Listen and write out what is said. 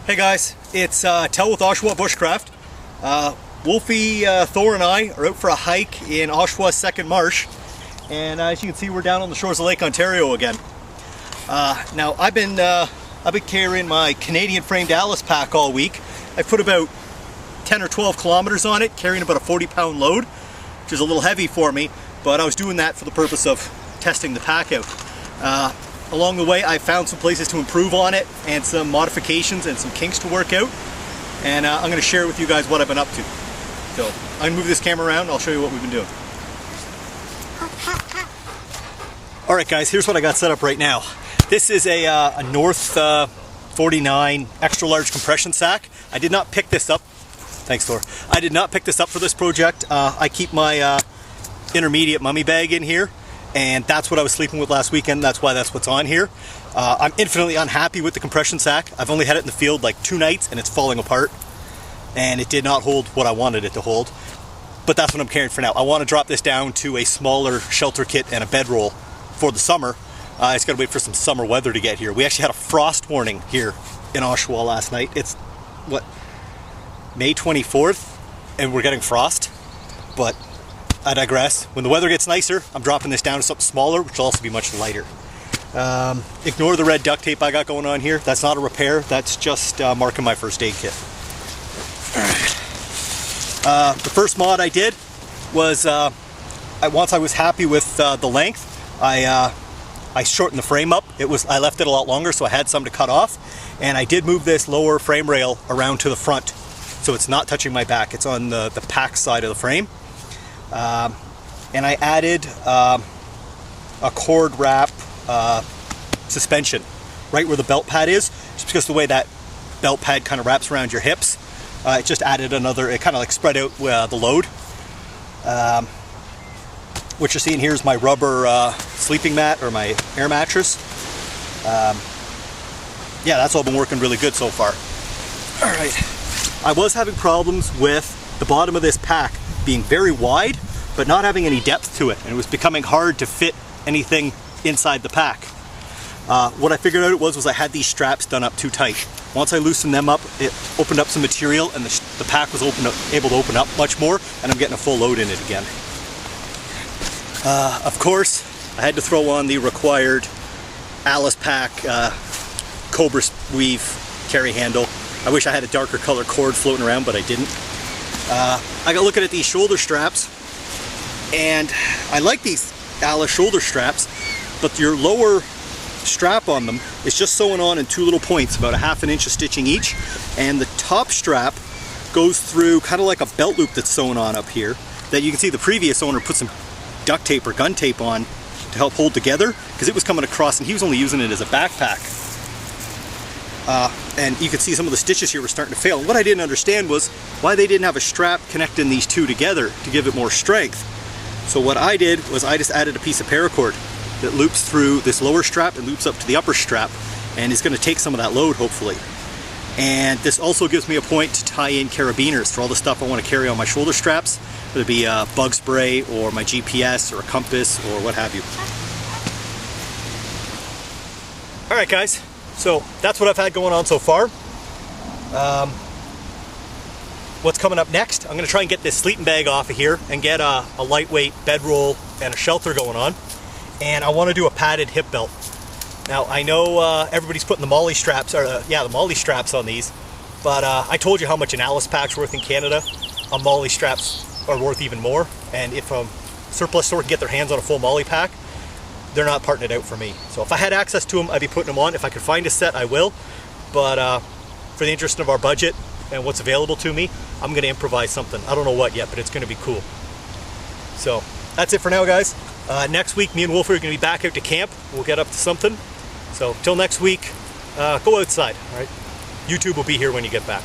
Hey guys, it's Tell with Oshawa Bushcraft. Wolfie, Thor and I are out for a hike in Oshawa's Second Marsh, and as you can see, we're down on the shores of Lake Ontario again. Now I've been carrying my Canadian framed Alice pack all week. I put about 10 or 12 kilometers on it, carrying about a 40-pound load, which is a little heavy for me, but I was doing that for the purpose of testing the pack out. Along the way, I found some places to improve on it and some modifications and some kinks to work out, and I'm going to share with you guys what I've been up to. So I'm going to move this camera around and I'll show you what we've been doing. Alright guys, here's what I got set up right now. This is a North 49 extra large compression sack. I did not pick this up. Thanks, Thor. I did not pick this up for this project. I keep my intermediate mummy bag in here, and that's what I was sleeping with last weekend. That's why that's what's on here. I'm infinitely unhappy with the compression sack. I've only had it in the field like 2 nights and it's falling apart, and it did not hold what I wanted it to hold. But that's what I'm carrying for now. I want to drop this down to a smaller shelter kit and a bedroll for the summer. It's got to wait for some summer weather to get here. We actually had a frost warning here in Oshawa last night. It's, what, May 24th, and we're getting frost. But I digress. When the weather gets nicer, I'm dropping this down to something smaller, which will also be much lighter. Ignore the red duct tape I got going on here. That's not a repair. That's just marking my first aid kit. Alright. The first mod I did was, once I was happy with the length, I shortened the frame up. I left it a lot longer, so I had some to cut off. And I did move this lower frame rail around to the front, so it's not touching my back. It's on the pack side of the frame. And I added a cord wrap suspension right where the belt pad is, just because the way that belt pad kind of wraps around your hips. It just added another, it kind of like spread out the load. What you're seeing here is my rubber sleeping mat, or my air mattress. Yeah, that's all been working really good so far. Alright, I was having problems with the bottom of this pack being very wide, but not having any depth to it, and it was becoming hard to fit anything inside the pack. What I figured out it was I had these straps done up too tight. Once I loosened them up, it opened up some material, and the pack was able to open up much more, and I'm getting a full load in it again. Of course, I had to throw on the required Alice pack Cobra weave carry handle. I wish I had a darker color cord floating around, but I didn't. I got looking at these shoulder straps, and I like these Alice shoulder straps, but your lower strap on them is just sewn on in 2 little points, about 1/2 inch of stitching each, and the top strap goes through kind of like a belt loop that's sewn on up here that you can see the previous owner put some duct tape or gun tape on to help hold together, because it was coming across and he was only using it as a backpack. And you could see some of the stitches here were starting to fail. And what I didn't understand was why they didn't have a strap connecting these two together to give it more strength. So what I did was I just added a piece of paracord that loops through this lower strap and loops up to the upper strap, and is going to take some of that load, hopefully. And this also gives me a point to tie in carabiners for all the stuff I want to carry on my shoulder straps, whether it be bug spray or my GPS or a compass or what have you. Alright guys, so that's what I've had going on so far. What's coming up next? I'm going to try and get this sleeping bag off of here and get a lightweight bedroll and a shelter going on. And I want to do a padded hip belt. Now I know everybody's putting the molly straps, the molly straps on these, but I told you how much an Alice pack's worth in Canada. A molly straps are worth even more, and if a surplus store can get their hands on a full molly pack, they're not parting it out for me. So if I had access to them, I'd be putting them on. If I could find a set, I will. But for the interest of our budget and what's available to me, I'm going to improvise something. I don't know what yet, but it's going to be cool. So that's it for now, guys. Next week, me and Wolfie are going to be back out to camp. We'll get up to something. So till next week, go outside. All right. YouTube will be here when you get back.